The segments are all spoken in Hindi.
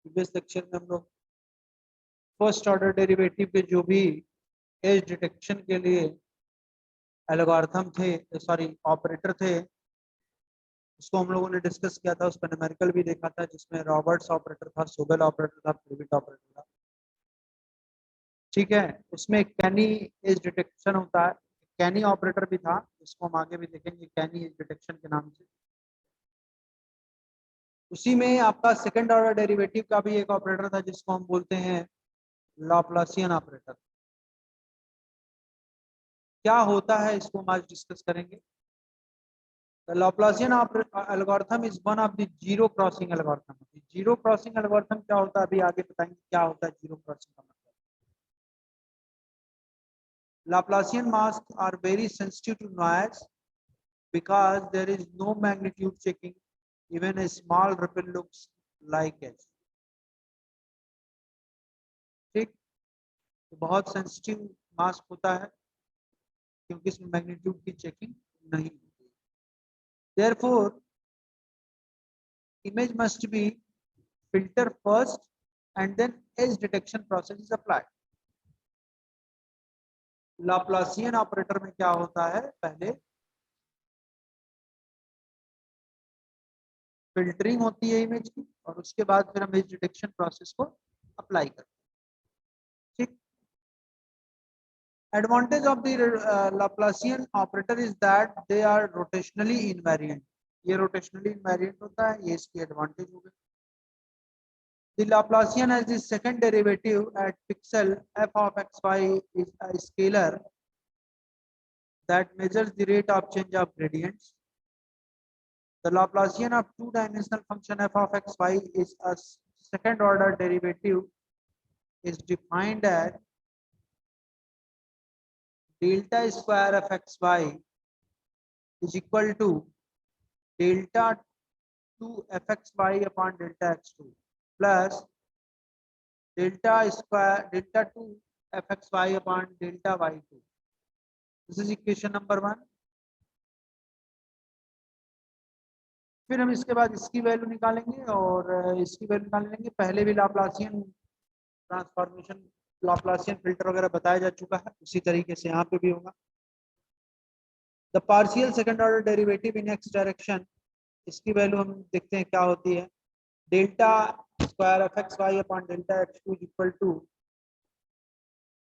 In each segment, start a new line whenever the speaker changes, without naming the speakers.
प्रीवियस लेक्चर में हम लोग फर्स्ट ऑर्डर डेरिवेटिव के जो भी एज डिटेक्शन के लिए एल्गोरिथम थे, सॉरी ऑपरेटर थे, उसको हम लोगों ने डिस्कस किया था। उसका न्यूमेरिकल भी देखा था, जिसमें रॉबर्ट्स ऑपरेटर था, सोबेल ऑपरेटर था, प्रिविट ऑपरेटर था। ठीक है, उसमें कैनी एज डिटेक्शन होता है, कैनी ऑपरेटर भी था, जिसको हम आगे भी देखेंगे कैनी एज डिटेक्शन के नाम से। उसी में आपका सेकंड ऑर्डर डेरिवेटिव का भी एक ऑपरेटर था, जिसको हम बोलते हैं लाप्लासियन ऑपरेटर। क्या होता है इसको हम आज डिस्कस करेंगे। The Laplacian algorithm is one of the zero crossing algorithm। Zero crossing algorithm क्या होता है अभी आगे बताएंगे क्या होता है जीरो क्रॉसिंग का मतलब। Laplacian masks are very sensitive to noise because there is no magnitude checking, even a small ripple looks like edge। ठीक, तो बहुत सेंसिटिव मास्क होता है क्योंकि इसमें मैग्नीट्यूड की चेकिंग नहीं होती। Therefore, image must be filtered first and then edge detection process is applied। Laplacian operator में क्या होता है, पहले फिल्टरिंग होती है इमेज की और उसके बाद फिर हम एज डिटेक्शन प्रोसेस को अप्लाई करते हैं। ठीक, advantage of the Laplacian operator is that they are rotationally invariant. ये रोटेशनली इनवेरिएंट होता है, ये इसकी एडवांटेज हो गई। The Laplacian has the second derivative at pixel f of xy is a scalar that measures the rate of change of gradients। The Laplacian of two-dimensional function f of xy is a second order derivative is defined as delta square of xy is equal to delta 2 fxy upon delta x2 plus delta 2 fxy upon delta y2। This is equation number 1। फिर हम इसके बाद इसकी वैल्यू निकालेंगे और इसकी वैल्यू निकाल लेंगे। पहले भी लाप्लासियन ट्रांसफॉर्मेशन, लाप्लासियन फिल्टर वगैरह बताया जा चुका है, उसी तरीके से यहाँ पे भी होगा। The partial second order derivative in X direction, इसकी वैल्यू हम देखते हैं क्या होती है। Delta square of X Y upon delta X two equal to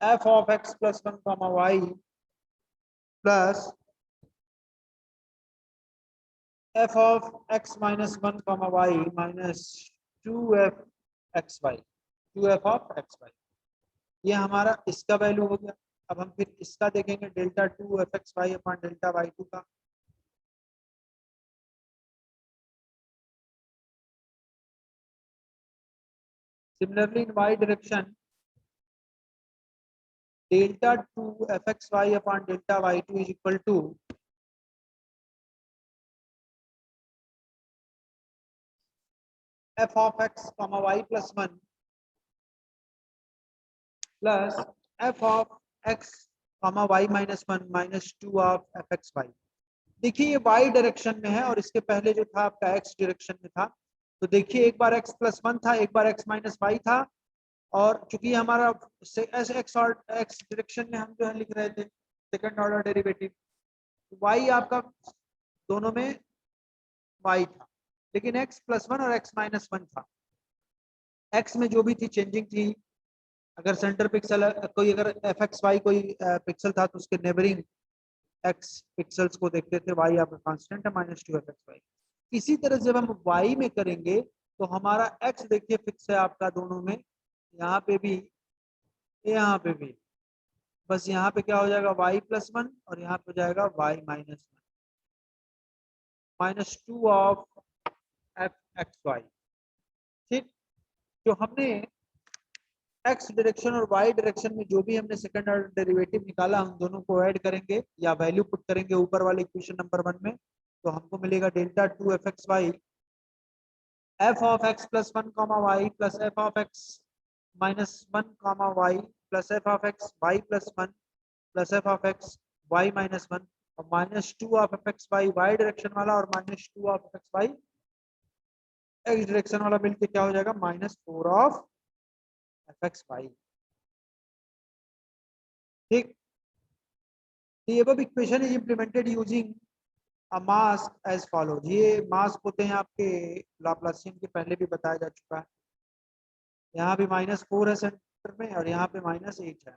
F of X plus one comma Y plus f of x minus 1 comma y minus 2f xy, 2f of xy। ये हमारा इसका वैल्यू हो गया। अब हम फिर इसका देखेंगे delta 2 F x Y upon delta y two का। Similarly in y direction delta 2 F x Y upon delta y two is equal to f of x comma y plus 1 plus f of x comma y minus 1 minus 2 of f x y। देखिए ये y डायरेक्शन में है और इसके पहले जो था आपका x डायरेक्शन में था। तो देखिए एक बार x प्लस 1 था, एक बार x माइनस वाई था, और चूंकि हमारा x और x डायरेक्शन में हम जो है लिख रहे थे सेकंड ऑर्डर डेरिवेटिव, y आपका दोनों में y था, लेकिन x प्लस 1 और x माइनस 1 था। x में जो भी थी चेंजिंग थी, अगर सेंटर पिक्सल कोई, अगर एफ एक्स वाई कोई पिक्सल था तो उसके नेबरिंग x पिक्सल्स को देखते थे। y आपका कांस्टेंट है माइनस 2 एफ एक्स वाई। इसी तरह जब हम y में करेंगे तो हमारा x देखिए फिक्स है आपका दोनों में, यहाँ पे भी यहाँ पे भी। बस यहाँ पे क्या हो जाएगा y प्लस 1 और यहाँ पे हो जाएगा y minus 1 minus 2 of F x Y. ठीक, जो हमने x डायरेक्शन और y डायरेक्शन में जो भी हमने सेकंड ऑर्डर डेरिवेटिव निकाला, हम दोनों को ऐड करेंगे या वैल्यू पुट करेंगे ऊपर वाले इक्वेशन नंबर 1 में, तो हमको मिलेगा delta 2 F x Y F of X plus 1 comma Y plus F of X minus 1 comma Y plus F of X Y plus 1 plus F of X Y minus 1 और minus 2 of F x Y Y direction वाला और minus 2 of F x Y X direction वाला मिलके क्या हो जाएगा -4 ऑफ fxy। ठीक, the above equation is implemented using a mask as follows। ये मास्क होते हैं आपके लाप्लासियन के, पहले भी बताया जा चुका है। यहाँ भी -4 है सेंटर में और यहाँ पे -8 है।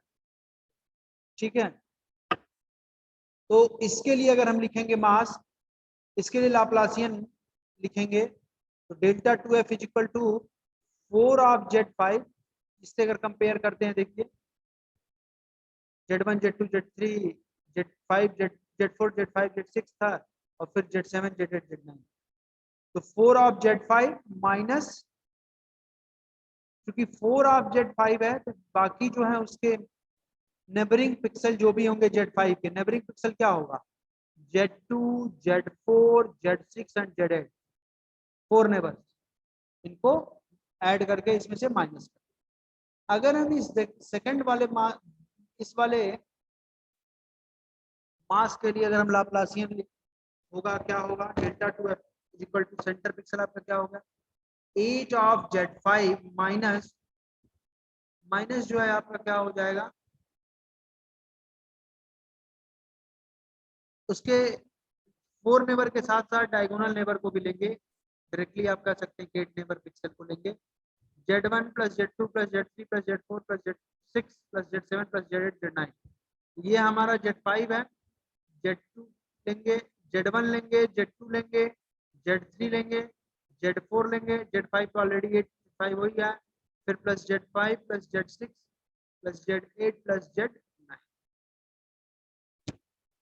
ठीक है, तो इसके लिए अगर हम लिखेंगे मास्क, इसके लिए लाप्लासियन लिखेंगे तो delta 2f is equal to 4 of Z5। इससे अगर कंपेयर करते हैं, देखिए Z1 Z2 Z3 Z5 Z4 Z5 Z6 था और फिर Z7 Z8 Z9। तो 4 ऑफ Z5 माइनस, क्योंकि 4 ऑफ Z5 है तो बाकी जो है उसके नेबरिंग पिक्सल जो भी होंगे Z5 के, नेबरिंग पिक्सल क्या होगा Z2 Z4 Z6 and Z8, 4 neighbours, इनको ऐड करके इसमें से माइनस कर। अगर हम इस सेकंड वाले इस वाले मास के लिए अगर हम लाप्लासियन होगा, क्या होगा delta 2f is equal to centre pixel आपका क्या होगा 8 ऑफ Z5 माइनस माइनस जो है आपका क्या हो जाएगा, उसके 4 नेबर के साथ साथ डायगोनल नेबर को भी लेंगे। डायरेक्टली आप कह सकते हैं कि 8 नेबर पिक्सल को लेंगे। Z1 plus Z2 plus Z3 plus Z4 plus Z6 plus Z7 plus Z8 Z9, ये हमारा Z5 है। Z2 लेंगे, Z1 लेंगे, Z2 लेंगे, Z3 लेंगे, Z4 लेंगे, Z5 तो ऑलरेडी 8 हो ही गया, फिर plus Z5 plus Z6 plus Z8 plus Z9।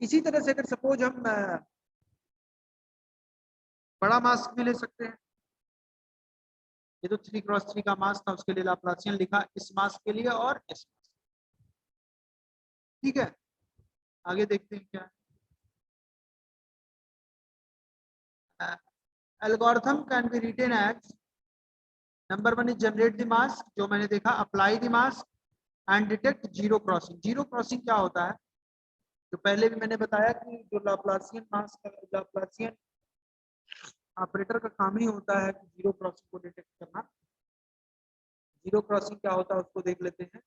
इसी तरह से अगर सपोज हम बड़ा मास्क भी ले सकते हैं, ये तो 3x3 का मास्क था, उसके लिए लाप्लासियन लिखा इस मास्क के लिए और इस मास्क। ठीक है, आगे देखते हैं क्या है। Algorithm can be written as number 1 is generate the mask, जो मैंने देखा, apply the mask and detect zero crossing. Zero crossing क्या होता है, तो पहले भी मैंने बताया कि जो लाप्लासियन मास्क, लाप्लासियन ऑपरेटर का काम ही होता है कि जीरो क्रॉसिंग को डिटेक्ट करना। जीरो क्रॉसिंग क्या होता है उसको देख लेते हैं।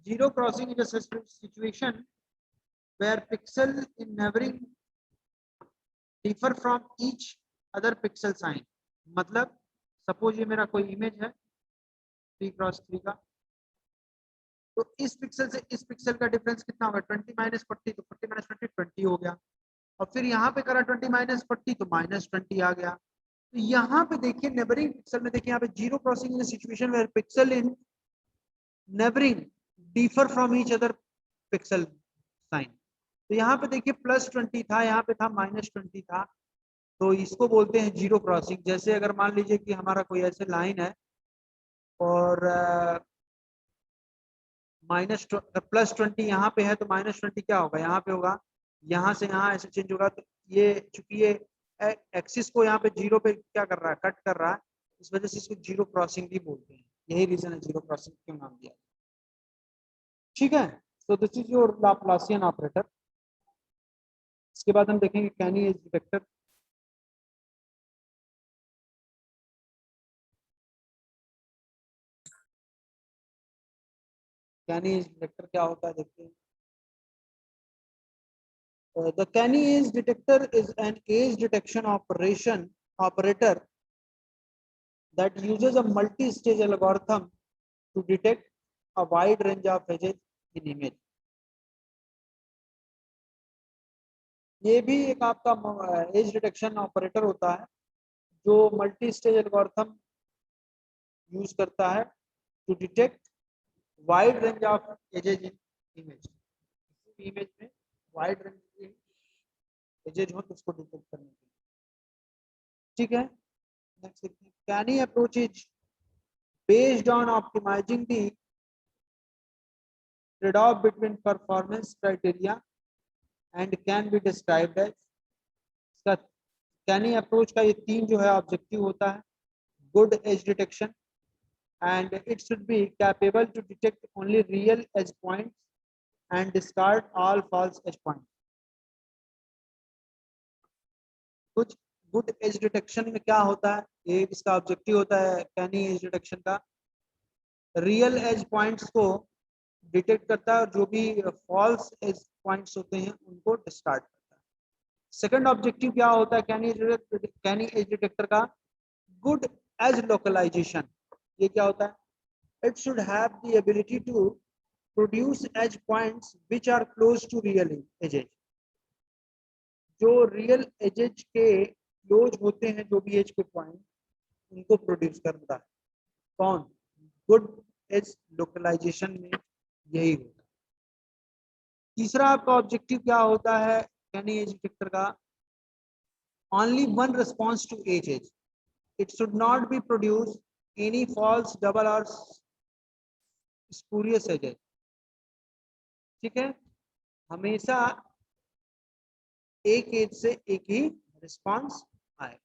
Zero crossing is a situation where pixel in neighbouring differ from each other pixel sign. मतलब सपोज ये मेरा कोई इमेज है 3x3 का, तो इस पिक्सल से इस पिक्सल का डिफरेंस कितना होगा 20 माइनस 40, तो 40 माइनस 20 20 हो गया। और फिर यहाँ पे करा 20 माइनस 40 तो -20 आ गया। तो यहाँ पे देखिए नेबरिंग पिक्सल में, देखिए यहाँ पे zero crossing in situation where pixel in neighbouring differ from each other pixel sign. तो यहाँ पे देखिए +20 था, यहाँ पे था -20 था, तो इसको बोलते हैं जीरो क्रॉसिंग। जैसे अगर मान लीजिए कि हमारा कोई ऐसे लाइन है और +20 यहाँ पे है, तो -20 क्या होगा यहाँ पे होगा, यहाँ से यहाँ ऐसे चेंज होगा। तो ये चूंकि ये एक्सिस को यहाँ पे जीरो पे क्या कर रहा है, कट कर रहा है, इस वजह से इसको जीरो क्रॉसिंग भी बोलते हैं। यही रीजन है जीरो क्रॉसिंग क्यों नाम दिया। ठीक है, तो this is your Laplacian operator. इसके बाद हम देखेंगे कैनी एज डिटेक्टर। कैनी एज डिटेक्टर क्या होता है देखते हैं। The Canny age detector is an age detection operator that uses a multi-stage algorithm to detect a wide range of edges in image. ये भी एक आपका एज डिटेक्शन ऑपरेटर होता है जो मल्टी स्टेज एल्गोरिथम यूज करता है to detect wide range of edges in image. Image में वाइड रेंज के एजेज हो तो उसको डिटेक्ट करने के लिए। ठीक है, next Canny approach is based on optimizing the trade-off between performance criteria and can be described as। इसका कैनी अप्रोच का ये 3 जो है ऑब्जेक्टिव होता है। Good as detection, and it should be capable to detect only real edge points and discard all false edge points। कुछ गुड एज डिटेक्शन में क्या होता है, ये इसका ऑब्जेक्टिव होता है कैनी एज डिटेक्शन का, रियल एज पॉइंट्स को डिटेक्ट करता है और जो भी फॉल्स एज पॉइंट्स होते हैं उनको डिस्कार्ड करता है। सेकंड ऑब्जेक्टिव क्या होता है कैनी एज डिटेक्टर का, गुड एज लोकलाइजेशन। ये क्या होता है, it should have the ability to produce edge points which are close to real edges। जो रियल एजेज के क्लोज होते हैं, जो भी एज के पॉइंट, उनको प्रोड्यूस करता है कौन, गुड एज लोकलाइजेशन में यही होता है। तीसरा आपका ऑब्जेक्टिव क्या होता है कैनी एज डिटेक्टर का, only one response to edge, it should not be produce any false double और स्पूरियस एजेज। ठीक है, हमेशा एक एज से एक ही रिस्पांस आए,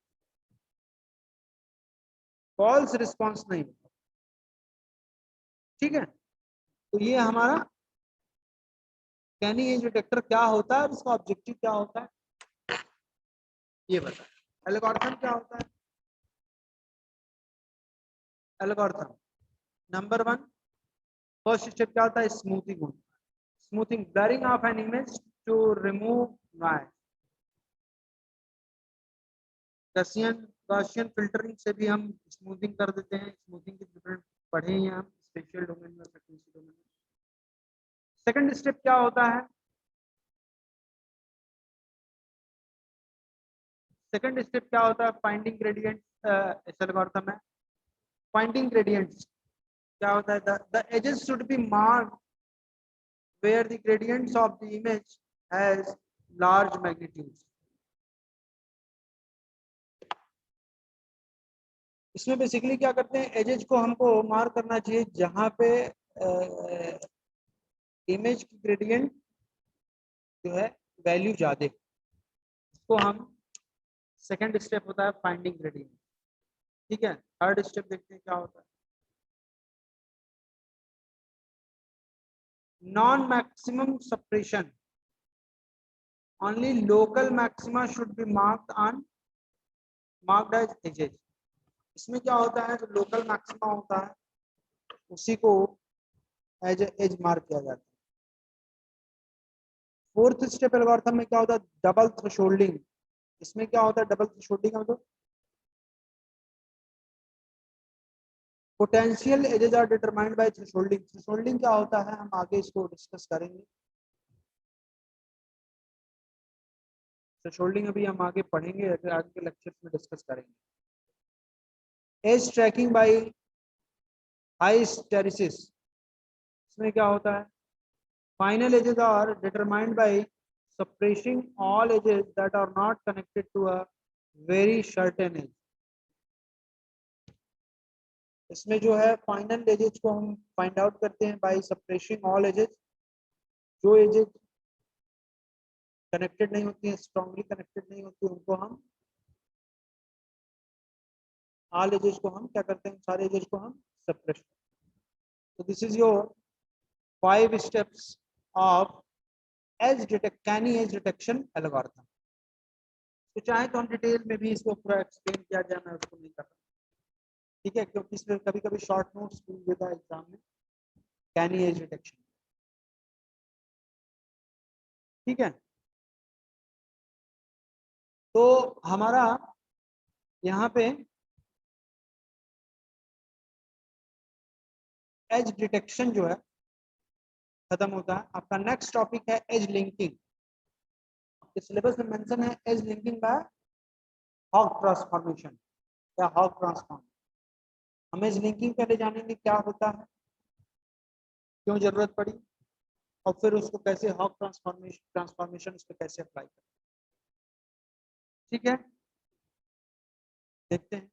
फॉल्स रिस्पांस नहीं होगा। ठीक है, तो ये हमारा कैनी एज डिटेक्टर क्या होता है और इसका ऑब्जेक्टिव क्या होता है ये बता। एल्गोरिथम क्या होता है, एल्गोरिथम नंबर 1 फर्स्ट स्टेप क्या होता है, smoothing. Smoothing, blurring of an image to remove noise. Gaussian filtering से भी हम स्मूथिंग कर देते हैं। स्मूथिंग की डिफरेंट पढ़े हैं हम स्पेशल डोमेन में, फ्रीक्वेंसी डोमेन में। सेकंड स्टेप क्या होता है, सेकंड स्टेप क्या होता है, फाइंडिंग ग्रेडियंट। इस एल्गोरिथम में फाइंडिंग ग्रेडियंट्स क्या होता है, the edges should be marked where the gradients of the image has large magnitudes. इसमें बेसिकली क्या करते हैं, एजेज को हमको मार्क करना चाहिए जहां पे इमेज की ग्रेडियंट जो है वैल्यू ज्यादा, इसको हम सेकंड स्टेप होता है फाइंडिंग ग्रेडियंट। ठीक है, थर्ड स्टेप देखते हैं क्या होता है, non maximum suppression, only local maxima should be marked as edges. इसमें क्या होता है, जो लोकल मैक्सिमा होता है उसी को एज एज मार्क किया जाता है। फोर्थ स्टेप एल्गोरिथम में क्या होता है, डबल थ्रेशोल्डिंग। इसमें क्या होता है, डबल थ्रेशोल्डिंग का मतलब potential edges are determined by thresholding. Thresholding क्या होता है हम आगे इसको डिस्कस करेंगे। थ्रेशोल्डिंग अभी हम आगे पढ़ेंगे, आगे के लेक्चर्स में डिस्कस करेंगे। एज ट्रैकिंग बाय हाइस्टेरिसिस, इसमें क्या होता है, final edges are determined by suppressing all edges that are not connected to a very certain edge। इसमें जो है फाइनल एजेस को हम फाइंड आउट करते हैं बाय सप्रेसिंग ऑल एजेस। जो एजेस कनेक्टेड नहीं होती हैं, स्ट्रांगली कनेक्टेड नहीं होती, उनको हम ऑल एजेस को हम क्या करते हैं, सारे एजेस को हम सप्रेस करते हैं। तो this is your 5 steps of Canny edge detection algorithm. तो चाहे तो हम डिटेल में भी इसको पूरा एक्सप्लेन किया जाए, मैं उसको नहीं कर रहा। ठीक है, क्योंकि इसमें कभी कभी शॉर्ट नोट्स भी देता है एग्जाम में कैनी एज डिटेक्शन। ठीक है, तो हमारा यहाँ पे एज डिटेक्शन जो है खत्म होता है। आपका नेक्स्ट टॉपिक है एज लिंकिंग। सिलेबस में मेंशन है edge linking by Hough transformation या हॉग ट्रांसफॉर्म। हम एज लिंकिंग पहले जानेंगे क्या होता है, क्यों जरूरत पड़ी, और फिर उसको कैसे हॉग ट्रांसफॉर्मेशन उस पर कैसे अप्लाई करें। ठीक है, देखते हैं।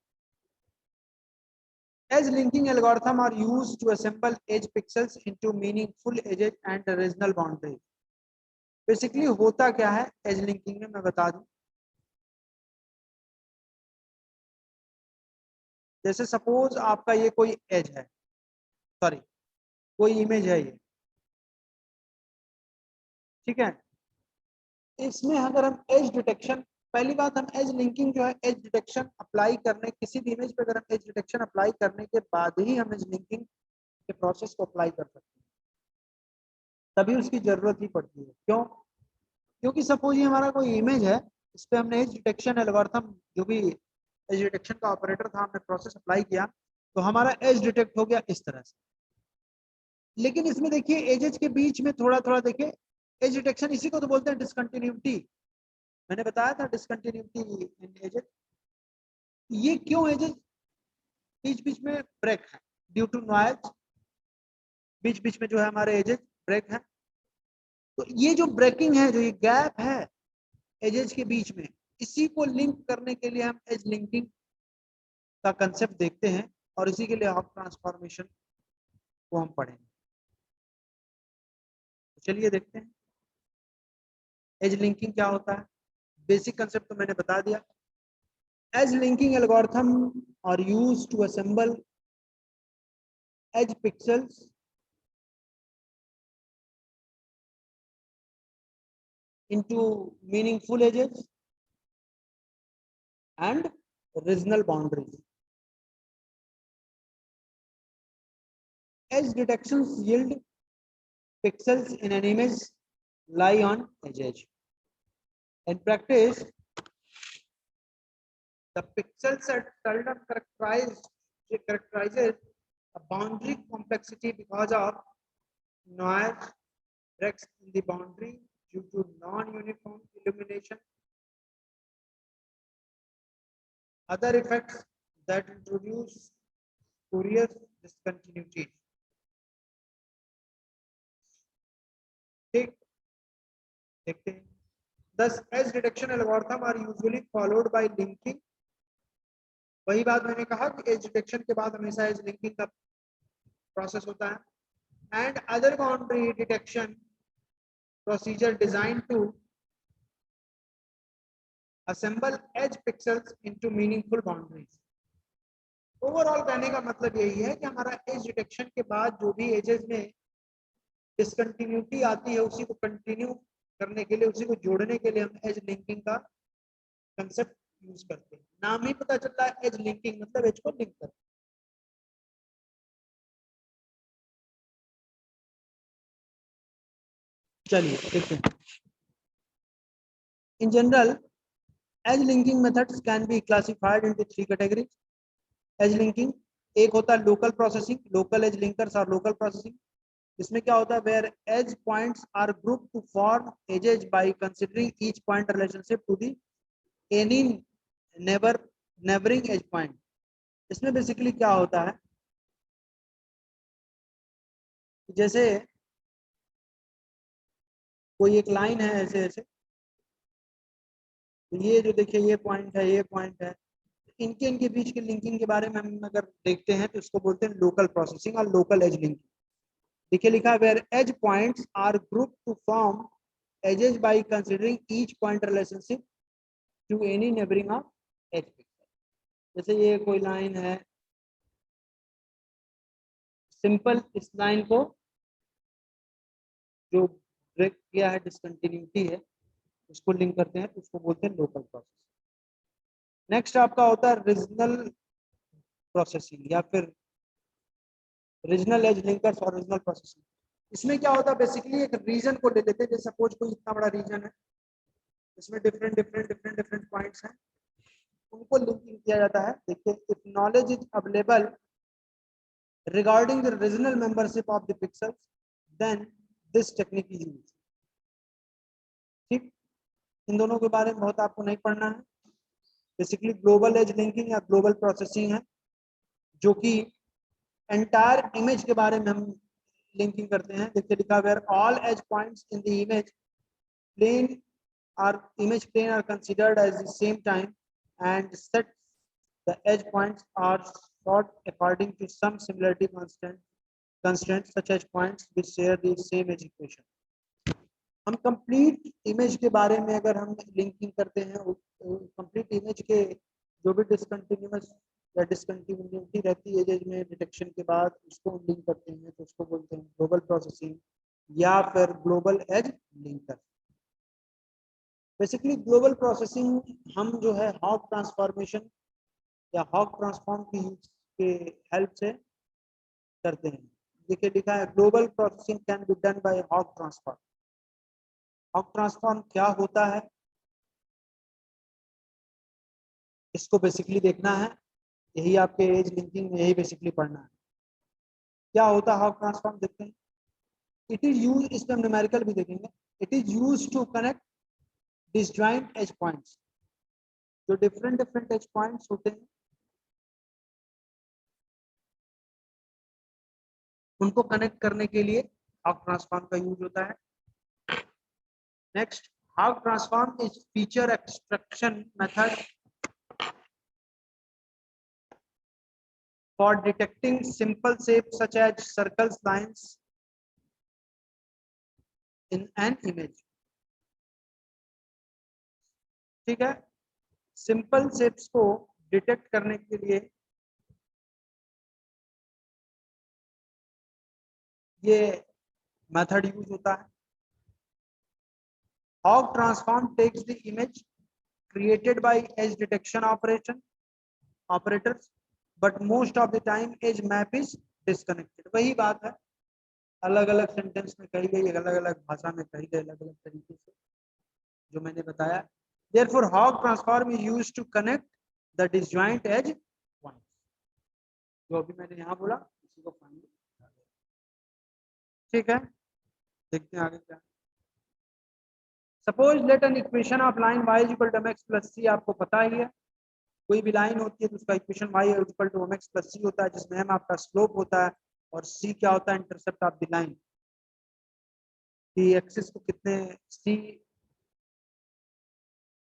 Edge linking algorithm are used to assemble edge pixels into meaningful edges and regional boundaries। Basically होता क्या है एज लिंकिंग में, मैं बता दूं। जैसे सपोज आपका ये कोई एज है, सॉरी कोई इमेज है ये, ठीक है, इसमें अगर हम एज डिटेक्शन पहली बात, हम एज लिंकिंग जो है एज डिटेक्शन अप्लाई करने, किसी भी इमेज पे अगर हम एज डिटेक्शन अप्लाई करने के बाद ही हम एज लिंकिंग के प्रोसेस को अप्लाई कर सकते हैं, तभी उसकी जरूरत ही पड़ती है। क्यों? क्योंकि सपोज ये हमारा कोई इमेज है, इस पे हमने एज डिटेक्शन एल्गोरिथम, जो भी एज डिटेक्शन का ऑपरेटर था, हमने प्रोसेस अप्लाई किया, तो हमारा एज डिटेक्ट हो गया इस तरह से। लेकिन इसमें देखिए एजेस के बीच में थोड़ा थोड़ा देखिए एज डिटेक्शन, इसी को तो बोलते हैं डिसकंटिन्यूटी। मैंने बताया था डिसकंटिन्यूटी इन एजेस। ये क्यों एजेस बीच बीच में ब्रेक है? ड्यू टू नॉइज, बीच बीच में जो है हमारे एजेस ब्रेक है। तो ये जो ब्रेकिंग है, जो ये गैप है एजेस के बीच में, इसी को लिंक करने के लिए हम एज लिंकिंग का कंसेप्ट देखते हैं, और इसी के लिए हॉप ट्रांसफॉर्मेशन को हम पढ़ेंगे। तो चलिए देखते हैं एज लिंकिंग क्या होता है। बेसिक कंसेप्ट तो मैंने बता दिया। Edge linking algorithm are used to assemble edge pixels into meaningful edges and regional boundaries. Edge detections yield pixels in an image lie on edge. In practice, the pixel set seldom characterizes a boundary complexity because of noise, breaks in the boundary due to non-uniform illumination, other effects that introduce spurious discontinuities. ठीक, देखते हैं। Thus, edge detection algorithm are usually followed by linking. वही बात मैंने कहा कि एज डिटेक्शन के बाद हमेशा एज लिंकिंग का प्रोसेस होता है, and other boundary detection procedure design to assemble edge pixels into meaningful boundaries. Overall कहने का मतलब यही है कि हमारा एज डिटेक्शन के बाद जो भी एजेस में डिसकंटिन्यूटी आती है, उसी को कंटिन्यू करने के लिए, उसी को जोड़ने के लिए हम एज लिंकिंग का कंसेप्ट यूज करते हैं। नाम ही पता चलता है एज लिंकिंग, मतलब एज को लिंक करना। चलिए देखते हैं। In general, edge linking methods can be classified into 3 categories. Edge linking, एक होता है local processing, local edge linkers और लोकल प्रोसेसिंग। इसमें क्या होता है, where edge points are group to form edges by considering each point relationship to the any neighbouring edge point. इसमें बेसिकली क्या होता है, जैसे कोई एक लाइन है ऐसे ऐसे, तो ये जो देखिए ये पॉइंट है, ये पॉइंट है, इनके इनके बीच के लिंकिंग के बारे में हम अगर देखते हैं तो इसको बोलते हैं लोकल प्रोसेसिंग और लोकल एज लिंकिंग। देखिए लिखा है where edge points are group to form edges by considering each point relationship to any neighbouring of edge pixel. जैसे ये कोई लाइन है, सिंपल इस लाइन को जो ब्रेक किया है, डिसकंटिन्यूटी है, उसको लिंक करते हैं, तो उसको बोलते हैं लोकल प्रोसेस। नेक्स्ट आपका होता है रीजनल प्रोसेसिंग या फिर रीजनल एज लिंकर्स और रीजनल प्रोसेसिंग। इसमें क्या होता है, बेसिकली एक रीजन को ले लेते हैं, जैसे सपोज कोई इतना बड़ा रीजन है, इसमें different different different different points हैं, उनको लिंकिंग किया जाता है। देखिए, if knowledge is available regarding the regional membership of the pixels, then this technique is used. ठीक, इन दोनों के बारे में बहुत आपको नहीं पढ़ना है। बेसिकली ग्लोबल एज लिंकिंग या ग्लोबल प्रोसेसिंग है, जो कि एंटायर इमेज के बारे में हम लिंकिंग करते हैं। देखिए लिखा where all edge points in the image plane और image plane are considered as the same time and set the edge points are sorted according to some similarity constraints such as points which share the same edge equation. हम कंप्लीट इमेज के बारे में अगर हम लिंकिंग करते हैं, कंप्लीट इमेज के जो भी डिसकंटिन्यूअस या डिसकंटिन्यूटी रहती है एज में डिटेक्शन के बाद, उसको हम लिंक करते हैं, तो उसको बोलते हैं ग्लोबल प्रोसेसिंग या फिर global edge linker. Basically global processing हम जो है हॉग ट्रांसफॉर्मेशन या हॉग ट्रांसफॉर्म की यूज के हेल्प से करते हैं। देखिए लिखा है global processing can be done by Hough transform. Hough transform क्या होता है इसको बेसिकली देखना है, यही आपके एज लिंकिंग में यही बेसिकली पढ़ना है। क्या होता है हॉग ट्रांसफॉर्म देखते हैं। इट इज यूज, इसमें हम न्यूमेरिकल भी देखेंगे। It is use to connect disjoint edge points, जो डिफरेंट डिफरेंट एज पॉइंट्स होते हैं उनको कनेक्ट करने के लिए हॉग ट्रांसफॉर्म का यूज होता है। Next, Hough transform is feature extraction method for detecting simple shapes such as circles, lines in an image। ठीक है, सिंपल शेप्स को डिटेक्ट करने के लिए ये मेथड यूज होता है। Hough transform takes the image created by edge detection operators, but most of the time edge map is disconnected। वही बात है, अलग अलग सेंटेंस में कही गई, अलग अलग भाषा में कही गई, अलग अलग तरीके से जो मैंने बताया। Therefore, hog transform is used to connect the disjoint edge points। जो अभी मैंने यहाँ बोला इसी को फाइंड। ठीक है, देखते हैं आगे क्या। Suppose let an equation of line y equal to mx plus c, आपको पता ही है कोई भी लाइन होती है तो उसका equation y equal to mx plus c होता है, जिसमें m आपका स्लोप होता है और c क्या होता है, इंटरसेप्ट ऑफ द लाइन की एक्सिस को कितने c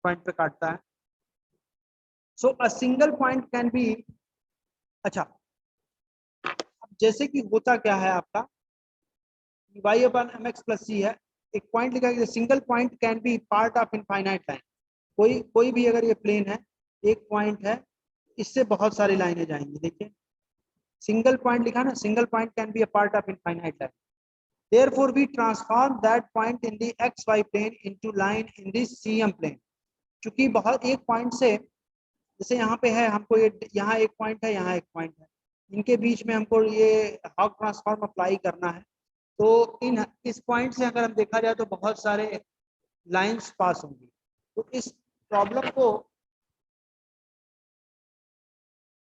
पॉइंट पे काटता है। So a single point can be, अच्छा अब जैसे कि होता क्या है आपका y अपन mx प्लस c है, एक पॉइंट लिखा है single point can be part of infinite line. कोई भी अगर ये प्लेन है, एक पॉइंट है, इससे बहुत सारी लाइनें जाएंगी। देखिए सिंगल पॉइंट लिखा ना, single point can be a part of infinite line. Therefore, we transform that point in the xy plane into line in the CM plane। चूंकि बहुत एक पॉइंट से, जैसे यहाँ पे है हमको ये, यहाँ एक पॉइंट है, यहाँ एक पॉइंट है, इनके बीच में हमको ये हॉग ट्रांसफॉर्म अप्लाई करना है। तो इस पॉइंट से अगर हम देखा जाए तो बहुत सारे लाइंस पास होंगी। तो इस प्रॉब्लम को,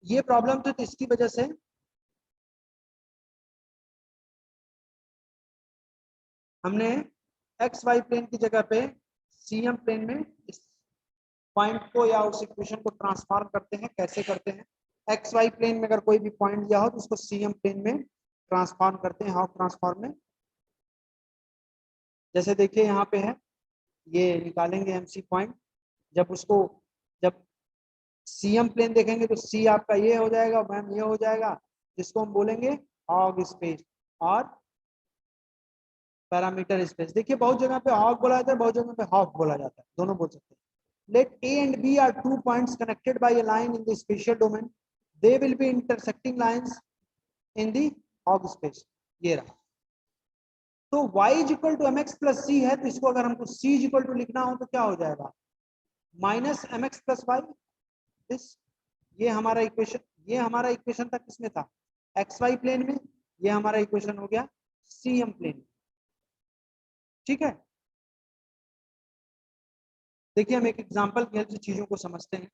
ये प्रॉब्लम तो इसकी वजह से हमने एक्स वाई प्लेन की जगह पे सीएम प्लेन में इस पॉइंट को या उस इक्वेशन को ट्रांसफॉर्म करते हैं। कैसे करते हैं, एक्स वाई प्लेन में अगर कोई भी पॉइंट दिया हो तो उसको सीएम प्लेन में ट्रांसफॉर्म करते हैं, हॉग ट्रांसफॉर्म में। जैसे देखिए यहाँ पे है, ये निकालेंगे एमसी पॉइंट, जब सीएम प्लेन देखेंगे तो सी आपका ये हो जाएगा, मैम ये हो जाएगा, जिसको हम बोलेंगे हॉग स्पेस और पैरामीटर स्पेस। देखिए बहुत जगह पे हॉग बोला जाता है, बहुत जगह पे हॉग बोला जाता है, दोनों बोल सकते हैं। Let A and B are 2 points connected by a line in the spatial domain. They will be intersecting lines in the hog space। ये रहा। तो y is equal to mx plus c है, तो इसको अगर हमको c is equal to लिखना हो तो क्या हो जाएगा, minus mx plus y। This, ये हमारा इक्वेशन तक किसमें था, xy प्लेन में। ये हमारा इक्वेशन हो गया cm प्लेन में। ठीक है, देखिए हम एक एग्जांपल की हेल्प से चीजों को समझते हैं।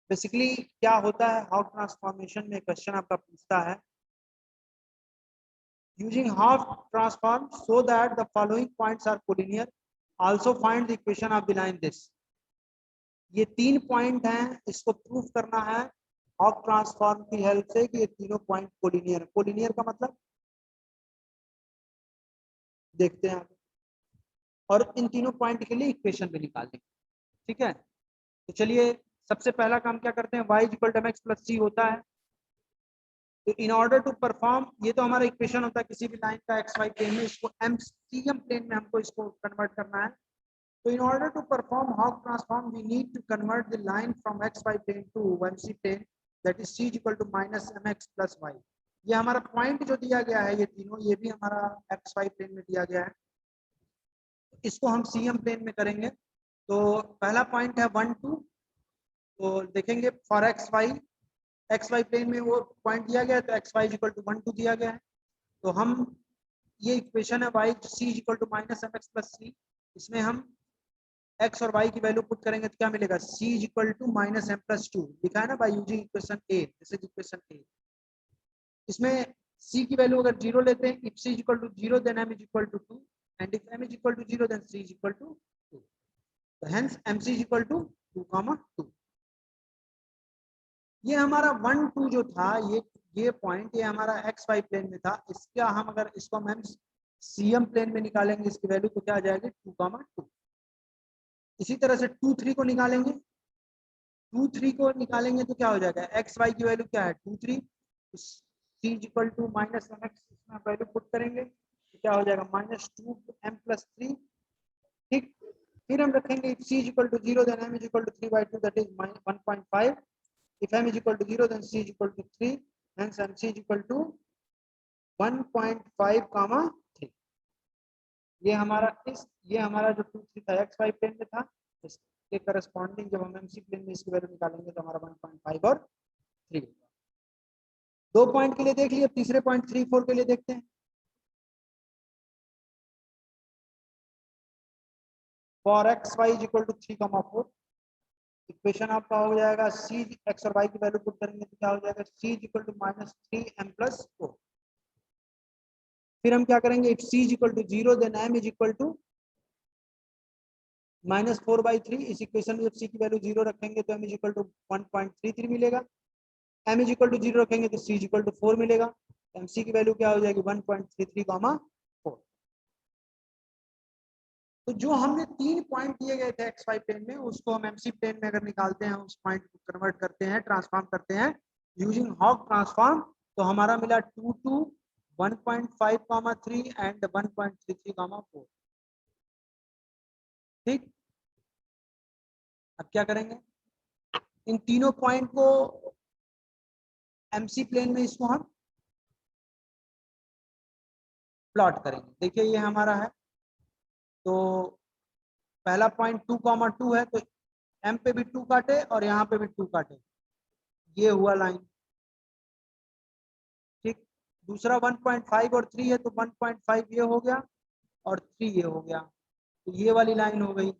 बेसिकली क्या होता है, हॉग ट्रांसफॉर्मेशन में क्वेश्चन आपका पूछता है using half transform so that the following points are collinear, also find the equation of the line this। ये 3 पॉइंट हैं, इसको प्रूफ करना है हॉग ट्रांसफॉर्म की हेल्प से कि ये तीनों पॉइंट कोलिनियर है। कोलिनियर का मतलब देखते हैं और इन तीनों पॉइंट के लिए इक्वेशन भी निकाल देंगे। ठीक है, तो चलिए सबसे पहला काम क्या करते हैं, y equal to mx plus c होता है। तो इन ऑर्डर टू परफॉर्म, ये तो हमारा इक्वेशन होता है किसी भी लाइन का एक्स वाई प्लेन में, इसको एमसीएम प्लेन में हमको इसको कन्वर्ट करना है। तो in order to perform hog transform we need to convert the line from xy plane to 1c plane, that is c equal to minus mx plus y। ये हमारा पॉइंट जो दिया गया है, ये तीनों, ये भी हमारा xy प्लेन में दिया गया है। इसको हम cm प्लेन में करेंगे तो पहला पॉइंट है 1 2, तो देखेंगे फॉर एक्स वाई प्लेन में वो पॉइंट दिया गया है, तो एक्स वाई इक्वल टू 1 2 दिया गया है। तो हम ये इक्वेशन है y c equal to minus m x plus c, इसमें हम एक्स और वाई की वैल्यू पुट करेंगे तो क्या मिलेगा, c equal to minus m plus two, लिखा है ना by using equation A, this is equation A. इसमें c की वैल्यू अगर 0 लेते हैं, if c is equal to 0 then m is equal to 2 and if m is equal to 0 then c is equal to 2, तो hence mc is equal to 2, 2। ये हमारा 1 2 जो था, ये पॉइंट ये हमारा एक्स वाई प्लेन में था, इसका हम अगर इसको हम सीएम प्लेन में निकालेंगे, इसकी वैल्यू तो क्या आ जाएगी 2, 2। इसी तरह से 2 3 को निकालेंगे, 2 3 को निकालेंगे तो क्या हो जाएगा, एक्स वाई की वैल्यू क्या है 2 3, c equal to minus m x, इसमें वैल्यू पुट करेंगे तो क्या हो जाएगा माइनस 2m प्लस 3, ठीक। फिर हम रखेंगे if C equal to 0 then m is equal to 3/2 that is 1.5, if m is equal to 0 then c is equal to 3, hence mc is equal to 1.5 comma 3। ये हमारा जो 2 3 था एक्स वाई प्लेन में था, इसके करस्पॉन्डिंग जब हम एमसी प्लेन में इसकी वैल्यू निकालेंगे तो हमारा 1.5 और 3। 2 पॉइंट के लिए देख लिया, तीसरे पॉइंट 3 4 के लिए देखते हैं। For x y is equal to 3, 4, equation आपका हो जाएगा सी, एक्स और वाई की वैल्यू पुट करेंगे तो क्या हो जाएगा c is equal to minus 3m plus 4। फिर हम क्या करेंगे, if c is equal to 0 then m is equal to minus 4/3। इस इक्वेशन में जब सी की वैल्यू 0 रखेंगे तो m इज इक्वल टू 1.33 मिलेगा, m इज इक्वल टू 0 रखेंगे तो c इज इक्वल टू 4 मिलेगा, mc की वैल्यू क्या हो जाएगी 1.33, 4। तो जो हमने 3 पॉइंट दिए गए थे एक्स वाई प्लेन में, उसको हम एमसी प्लेन में अगर निकालते हैं, उस पॉइंट को कन्वर्ट करते हैं, ट्रांसफॉर्म करते हैं यूजिंग हॉग ट्रांसफॉर्म, तो हमारा मिला 2 2 1.5, 3 एंड 1.33, 4। ठीक, अब क्या करेंगे, इन तीनों पॉइंट को एमसी प्लेन में इसको हम प्लॉट करेंगे। देखिए ये हमारा है, तो पहला पॉइंट 2, 2 है, तो एम पे भी 2 काटे और यहाँ पे भी 2 काटे, ये हुआ लाइन, ठीक। दूसरा 1.5 और 3 है, तो 1.5 ये हो गया और 3 ये हो गया, तो ये वाली लाइन हो गई।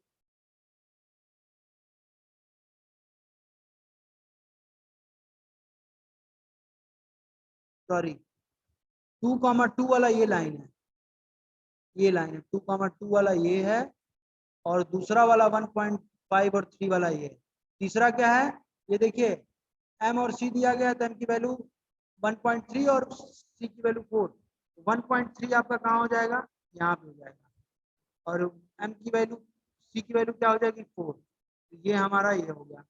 सॉरी, 2, 2 वाला ये लाइन है, ये लाइन है 2, 2 वाला ये है, और दूसरा वाला 1.5 और 3 वाला ये है। तीसरा क्या है, ये देखिए m और c दिया गया है, तो m की वैल्यू 1.3 और c की वैल्यू 4, 1.3 आपका कहाँ हो जाएगा, यहाँ पे हो जाएगा, और m की वैल्यू, c की वैल्यू क्या हो जाएगी 4, तो ये हमारा ये हो गया।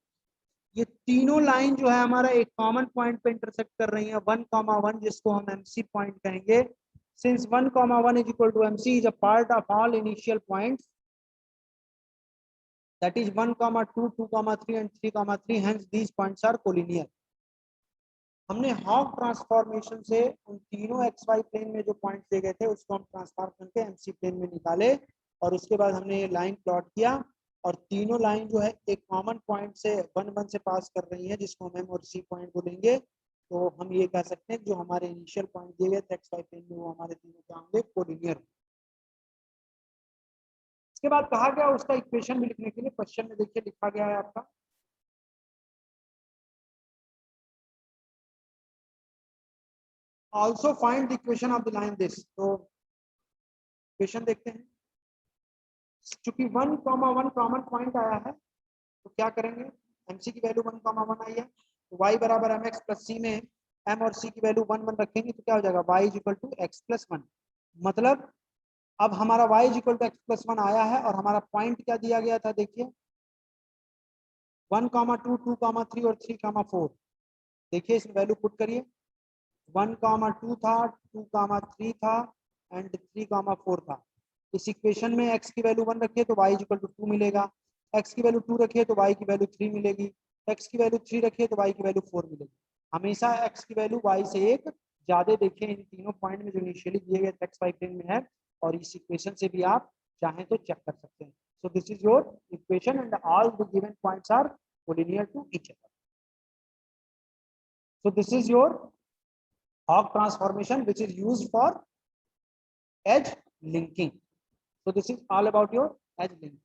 ये तीनों लाइन जो है हमारा एक कॉमन पॉइंट पे इंटरसेक्ट कर रही है 1, 1, जिसको हम एमसी पॉइंट कहेंगे। Since 1, 1 is equal to MC is a part of all initial points, that is 1, 2, 2, 3 and 3, 3, hence these points are collinear। हमने हॉग ट्रांसफॉर्मेशन से उन तीनों एक्स वाई प्लेन में जो पॉइंट दिए गए थे उसको हम ट्रांसफॉर्म करके एमसी प्लेन में निकाले, और उसके बाद हमने ये लाइन प्लॉट किया, और तीनों लाइन जो है एक कॉमन पॉइंट से 1, 1 से पास कर रही है, जिसको हम एम और सी पॉइंट बोलेंगे। तो हम ये कह सकते हैं जो हमारे इनिशियल पॉइंट दिए गए थे एक्स वाई प्लेन में, वो हमारे तीनों क्या होंगे, कोलिनियर। इसके बाद कहा गया उसका इक्वेशन भी लिखने के लिए, क्वेश्चन में देखिए लिखा गया है आपका, also find the equation of the line this. तो इक्वेशन देखते हैं, चूंकि 1, 1 कॉमन पॉइंट आया है, तो क्या करेंगे, एमसी की वैल्यू 1, 1 आई है, तो y बराबर एम एक्स प्लस सी में m और c की वैल्यू 1, 1 रखेंगे तो क्या हो जाएगा y is equal to X plus 1। मतलब अब हमारा y is equal to X plus 1 आया है, और हमारा पॉइंट क्या दिया गया था, देखिए 1, 2, 2, 3 और 3, 4। देखिए इसमें वैल्यू पुट करिए, 1, 2 था, 2, 3 था एंड 3, 4 था। इस इक्वेशन में x की वैल्यू 1 रखिए तो y इज इक्वल टू 2 मिलेगा, x की वैल्यू 2 रखिए तो y की वैल्यू 3 मिलेगी, x की वैल्यू 3 रखिए तो y की वैल्यू 4 मिलेगी। हमेशा x की वैल्यू y से एक ज्यादा देखिए इन तीनों पॉइंट में जो इनिशियली दिए गए एक्स वाई प्लेन में है, और इस इक्वेशन से भी आप चाहें तो चेक कर सकते हैं। So this is your equation and all the given points are collinear to each other. So this is your Hawk transformation, which is used for edge linking. So this is all about your edge linking.